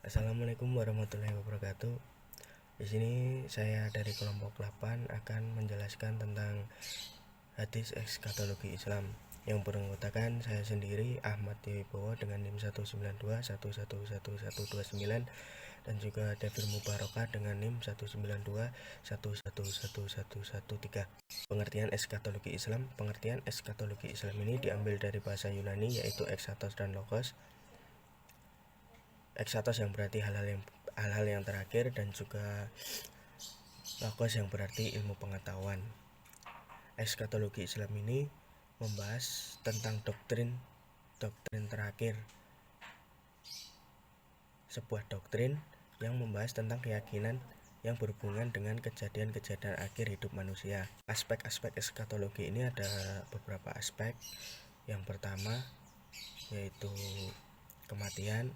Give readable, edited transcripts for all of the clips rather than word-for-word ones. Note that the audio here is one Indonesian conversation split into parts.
Assalamualaikum warahmatullahi wabarakatuh. Di sini saya dari kelompok 8 akan menjelaskan tentang hadis ekskatologi Islam yang beranggotakan saya sendiri Ahmad Wibowo dengan NIM 192111129 dan juga Devil Mubarokah dengan NIM 192111113. Pengertian ekskatologi Islam. Pengertian ekskatologi Islam ini diambil dari bahasa Yunani yaitu eksatos dan logos. Eksatos yang berarti hal-hal yang terakhir dan juga logos yang berarti ilmu pengetahuan. Ekskatologi Islam ini membahas tentang doktrin terakhir. Sebuah doktrin yang membahas tentang keyakinan yang berhubungan dengan kejadian-kejadian akhir hidup manusia. Aspek-aspek ekskatologi ini ada beberapa aspek. Yang pertama yaitu kematian,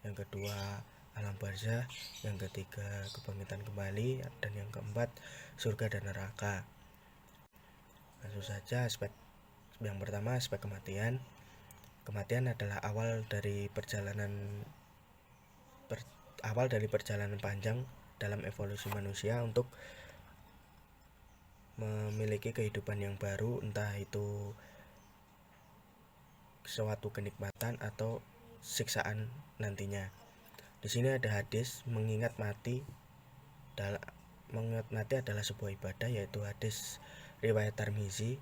yang kedua alam barzah, yang ketiga kebangkitan kembali, dan yang keempat surga dan neraka. Langsung saja yang pertama aspek kematian. Kematian adalah awal dari perjalanan panjang dalam evolusi manusia untuk memiliki kehidupan yang baru, entah itu suatu kenikmatan atau siksaan nantinya. Di sini ada hadis mengingat mati adalah sebuah ibadah, yaitu hadis riwayat Tirmizi.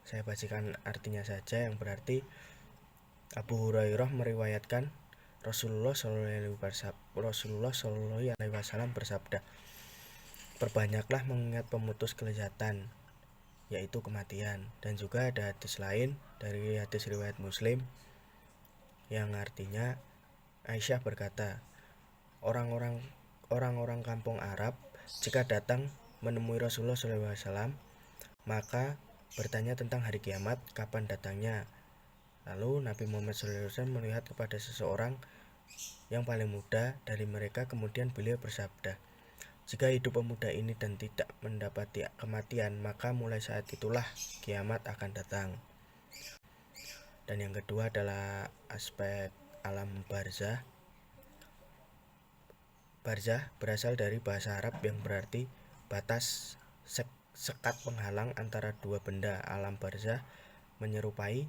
Saya bacakan artinya saja, yang berarti Abu Hurairah meriwayatkan Rasulullah Shallallahu Alaihi Wasallam bersabda, "Perbanyaklah mengingat pemutus kelezatan, yaitu kematian." Dan juga ada hadis lain dari hadis riwayat Muslim yang artinya Aisyah berkata, orang-orang kampung Arab jika datang menemui Rasulullah SAW, maka bertanya tentang hari kiamat, kapan datangnya. Lalu Nabi Muhammad SAW melihat kepada seseorang yang paling muda dari mereka, kemudian beliau bersabda, "Jika hidup pemuda ini dan tidak mendapati kematian, maka mulai saat itulah kiamat akan datang." Dan yang kedua adalah aspek alam barzah. Barzah berasal dari bahasa Arab yang berarti batas, sekat penghalang antara dua benda. Alam barzah menyerupai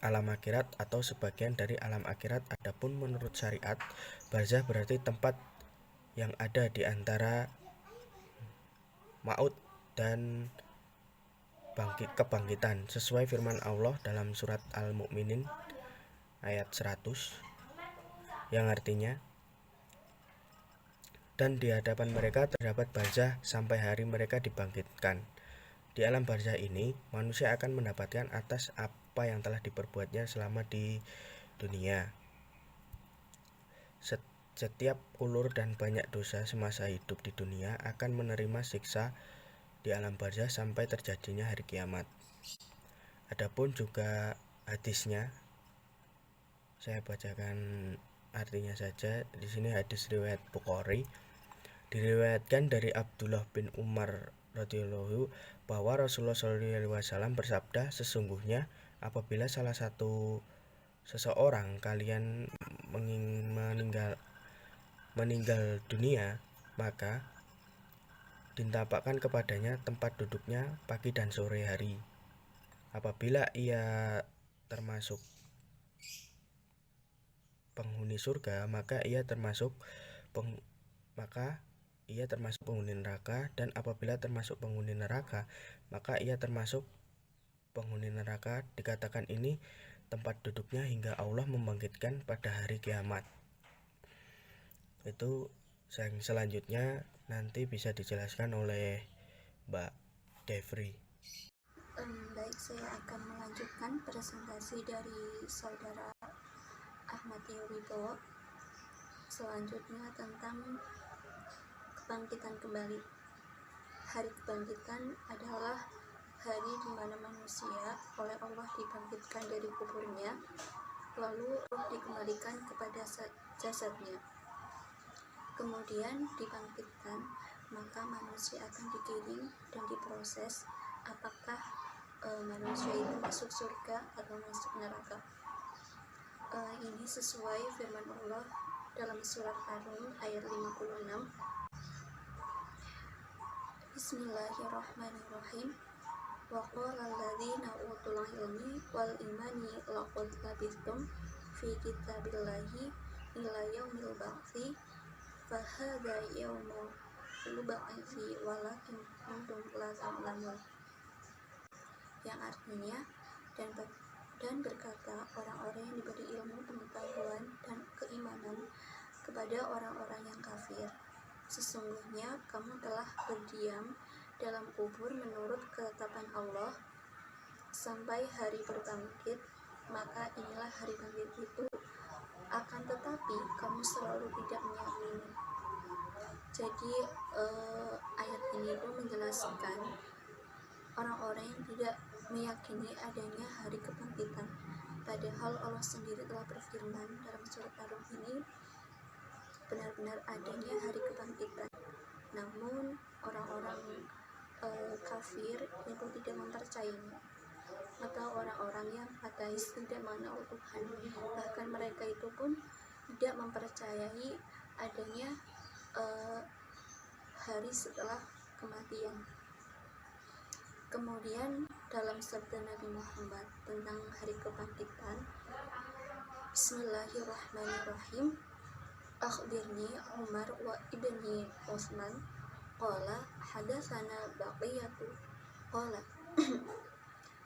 alam akhirat atau sebagian dari alam akhirat. Adapun menurut syariat, barzah berarti tempat yang ada di antara maut dan kebangkitan, sesuai firman Allah dalam surat Al-Mu'minin ayat 100 yang artinya, "Dan di hadapan mereka terdapat barzah sampai hari mereka dibangkitkan." Di alam barzah ini, manusia akan mendapatkan atas apa yang telah diperbuatnya selama di dunia. Setiap ulur dan banyak dosa semasa hidup di dunia akan menerima siksa di alam barzah sampai terjadinya hari kiamat. Adapun juga hadisnya, saya bacakan artinya saja. Di sini hadis riwayat Bukhari. Diriwayatkan dari Abdullah bin Umar radhiyallahu bahwa Rasulullah SAW bersabda, "Sesungguhnya apabila salah satu seseorang kalian meninggal dunia, maka ditampakkan kepadanya tempat duduknya pagi dan sore hari. Apabila ia termasuk penghuni surga, maka ia termasuk penghuni neraka, dan apabila termasuk penghuni neraka, maka ia termasuk penghuni neraka. Dikatakan ini tempat duduknya hingga Allah membangkitkan pada hari kiamat." Itu yang selanjutnya nanti bisa dijelaskan oleh Mbak Devri. Baik, saya akan melanjutkan presentasi dari saudara Ahmad Wibowo. Selanjutnya tentang kebangkitan kembali. Hari kebangkitan adalah hari di mana manusia oleh Allah dibangkitkan dari kuburnya, lalu roh dikembalikan kepada jasadnya. Kemudian dibangkitkan, maka manusia akan digiring dan diproses apakah manusia itu masuk surga atau masuk neraka. Ini sesuai firman Allah dalam surat Ar-Rum ayat 56. Bismillahirrahmanirrahim. Wa qala alladzina utul ilmi wal imani laqad labithtum fi kitabillahi ila yaumil ba'tsi fa hadza yaumul ba'tsi walakin antum la ta'lamun. Yang artinya, dan berkata orang-orang yang diberi ilmu, pengetahuan, dan keimanan kepada orang-orang yang kafir, sesungguhnya kamu telah berdiam dalam kubur menurut ketetapan Allah sampai hari berbangkit, maka inilah hari bangkit itu, akan tetapi kamu selalu tidak meyakini. Jadi ayat ini itu menjelaskan orang-orang yang tidak meyakini adanya hari kebangkitan, padahal Allah sendiri telah berfirman dalam surat Ar-Rum ini benar-benar adanya hari kebangkitan. Namun orang-orang kafir itu tidak mempercayainya, atau orang-orang yang ateis tidak mengenal Tuhan, bahkan mereka itu pun tidak mempercayai adanya hari setelah kematian. Kemudian dalam sabda Nabi Muhammad tentang hari kebangkitan, Bismillahirrahmanirrahim. Akhbirni Umar wa ibni Utsman qala hadatsana Baqiyatu qala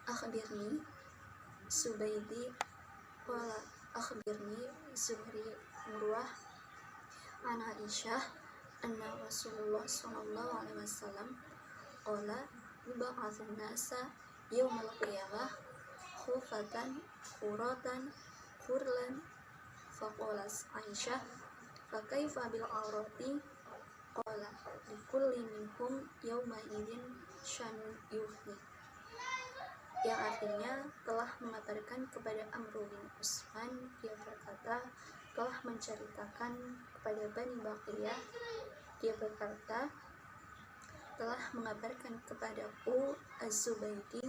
akhbirni Subaidi qala akhbirni Zuhri Urwah an Aisyah anna Rasulullah sallallahu alaihi wasallam qala yub'atsun nasa yaumal qiyamah khufatan uratan khurlan faqalas Aisyah fakaifa bil aurati qala likulli minhum yawma idzin syanun yuhni. Yang artinya telah mengabarkan kepada Amr bin Utsman, dia berkata telah menceritakan kepada Bani Baqiyah, dia berkata telah mengabarkan kepada Az-Zubaidi,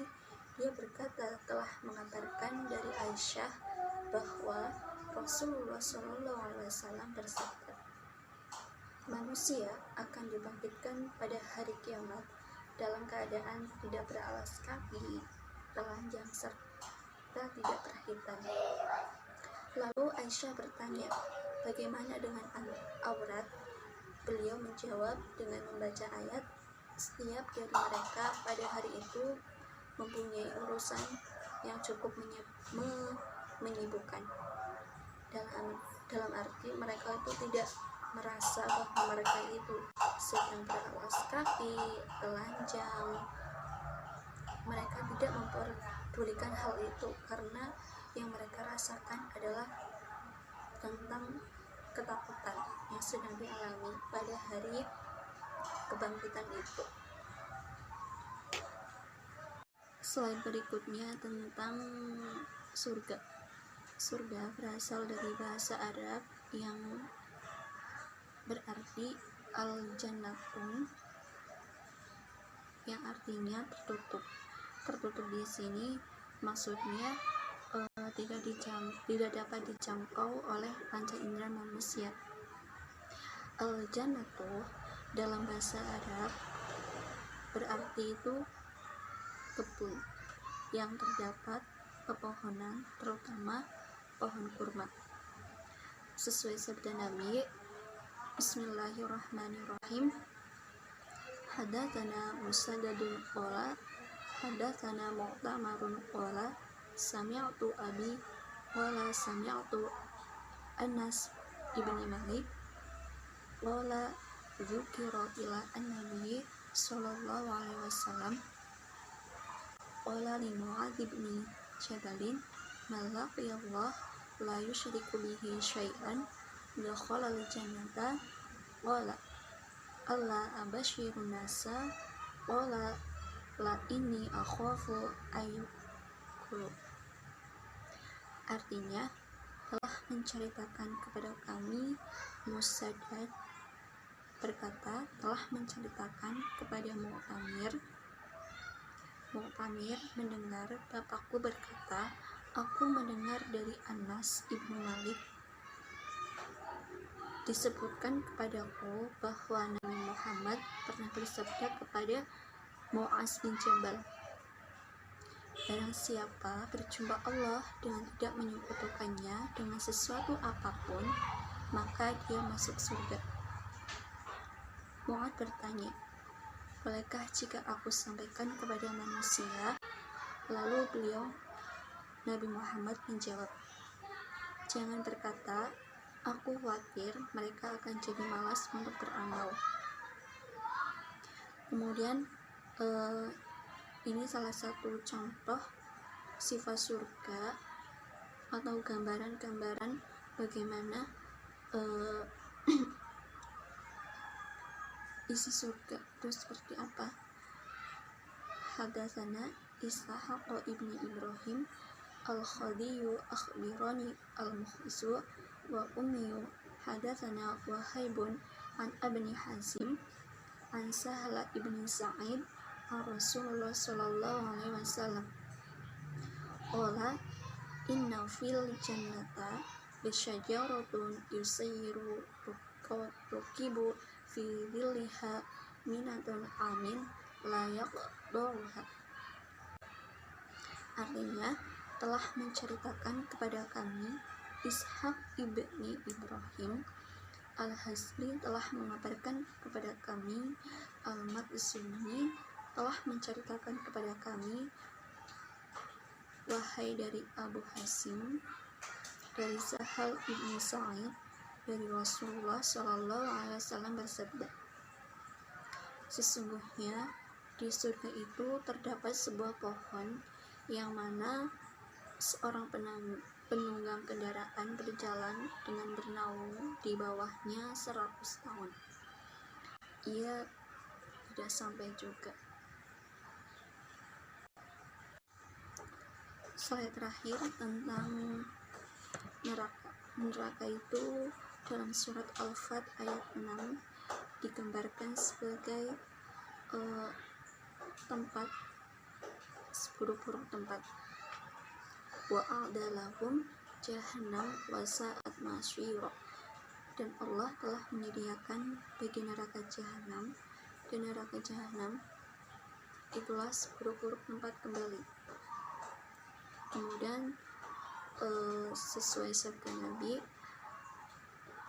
dia berkata telah mengabarkan dari Aisyah bahwa Rasulullah SAW bersabda, manusia akan dibangkitkan pada hari kiamat dalam keadaan tidak beralas kaki, telanjang, serta tidak berhitan. Lalu Aisyah bertanya, bagaimana dengan aurat? Beliau menjawab dengan membaca ayat, setiap dari mereka pada hari itu mempunyai urusan yang cukup menyibukkan. Dalam arti mereka itu tidak merasa bahwa mereka itu sedang beralas kaki, telanjang. Mereka tidak memperdulikan hal itu karena yang mereka rasakan adalah tentang ketakutan yang sedang dialami pada hari kebangkitan itu. Slide berikutnya tentang surga. Surga berasal dari bahasa Arab yang berarti al-jannatun, yang artinya tertutup. Tertutup di sini maksudnya tidak dapat dijangkau oleh panca indera manusia. Al-jannatu dalam bahasa Arab berarti itu kebun yang terdapat pepohonan, terutama pohon kurma. Sesuai sabda Nabi, Bismillahirrahmanirrahim. Hadatsana Musaddadun qala hadatsana Mu'tamarun qala sami'tu abi qala sami'tu Anas ibni Malik qala dzukira ila an-nabi sallallahu alaihi wasallam qala li Mu'adz ibni Jabalin man laqiyallah la yusyriku bihi syai'an dakhala al-jannata qala Allah abashirun nasa qala la inni akhafu ayyukulu. Artinya telah menceritakan kepada kami, Musaddad berkata telah menceritakan kepada Mu'tamir mendengar bapakku berkata, Aku mendengar dari Anas ibnu Malik disebutkan kepadaku bahwa Nabi Muhammad pernah bersabda kepada Mu'az bin Jabal, barang siapa berjumpa Allah dengan tidak menyekutukannya dengan sesuatu apapun, maka dia masuk surga. Mu'az bertanya, bolehkah jika aku sampaikan kepada manusia? Lalu Nabi Muhammad menjawab, jangan berkata, aku khawatir mereka akan jadi malas untuk beramal. Kemudian ini salah satu contoh sifat surga atau gambaran-gambaran bagaimana isi surga itu seperti apa. Hadatsana Ishaq ibni Ibrahim al-Khadiyu akhbirani al-Mukhlisu wa ummiyu hadatsana Wahaibun an Abni Hazim an Sahla ibni Sa'id an Rasulullah sallallahu alaihi wasallam qala inna fil jannata bisyajaratun yusayyiru rukibu fi dhilliha minatun amin la yaqdaruha. Artinya, telah menceritakan kepada kami Ishaq ibni Ibrahim al-Hasbi telah mengabarkan kepada kami Al-Maksumi telah menceritakan kepada kami wahai dari Abu Hasim dari Sahal ibni Sa'id dari Rasulullah Shallallahu Alaihi Wasallam bersabda, sesungguhnya di surga itu terdapat sebuah pohon yang mana seorang penunggang kendaraan berjalan dengan bernaung di bawahnya 100 tahun. Ia tidak sampai juga. Slide terakhir tentang neraka. Neraka itu dalam surat Al-Fat ayat 6 digambarkan sebagai tempat seburuk-buruk tempat. Wa a'dalahum jahannam wa sa'at masira. Dan Allah telah menyediakan bagi neraka jahanam, dan neraka jahanam itulah seburuk-buruk tempat kembali. Kemudian sesuai sabda Nabi,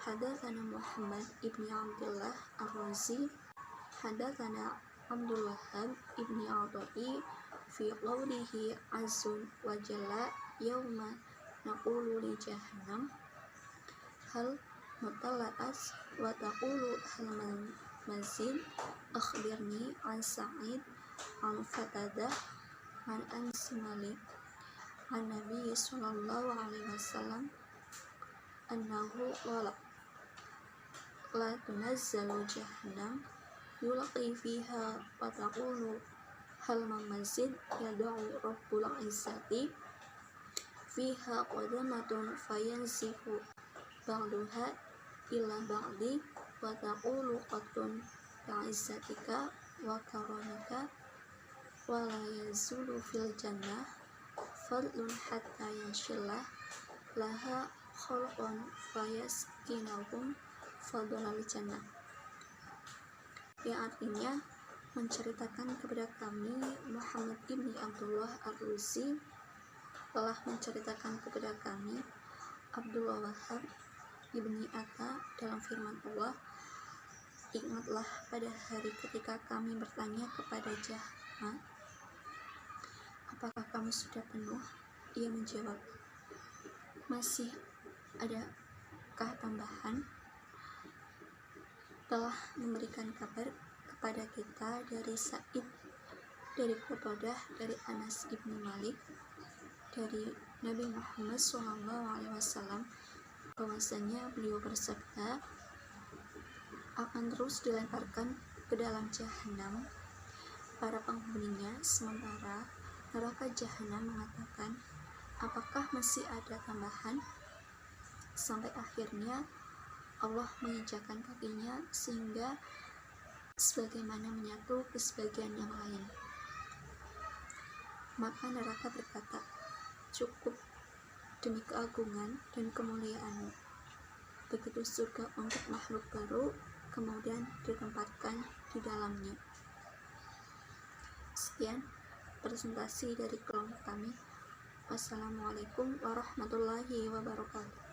hadatsana Muhammad ibni Abdullah ar-Razi hadatsana Abdul Wahhab ibni Atha'i fi qawlihi azza wa jalla yauma naqulu li jahannam hal mutala'as wa taqulu hal mazid akhbirni an Sa'id an Fatadah an Anas Malik an Nabi sallallahu alaihi wasallam annahu qala la tunazzalu jahannam yulqi fiha wa taqulu hal mazid yad'u rabbul izzati fiha qadamatun fayansifu ba'duha ila ba'di wa taqulu qatun ta'izzatika wa karamika wa la yazulu fil jannah fadlun hatta yanshillah laha khalqan fayaskinahum fadlal jannah. Yang artinya menceritakan kepada kami Muhammad ibni Abdullah ar-Razi telah menceritakan kepada kami Abdullah Wahhab ibni Atta dalam firman Allah, ingatlah pada hari ketika kami bertanya kepada Jahannam, apakah kamu sudah penuh? Ia menjawab, masih adakah tambahan? Telah memberikan kabar kepada kita dari Sa'id, dari Qatadah, dari Anas ibni Malik, dari Nabi Muhammad SAW bahwasanya beliau bersabda, akan terus dilemparkan ke dalam jahanam para penghuninya, sementara neraka jahanam mengatakan, apakah masih ada tambahan? Sampai akhirnya Allah menginjakkan kakinya sehingga sebagaimana menyatu ke sebagian yang lain. Maka neraka berkata, cukup, demi keagungan dan kemuliaan-Mu. Begitu surga untuk makhluk baru, kemudian ditempatkan di dalamnya. Sekian presentasi dari kelompok kami. Wassalamualaikum warahmatullahi wabarakatuh.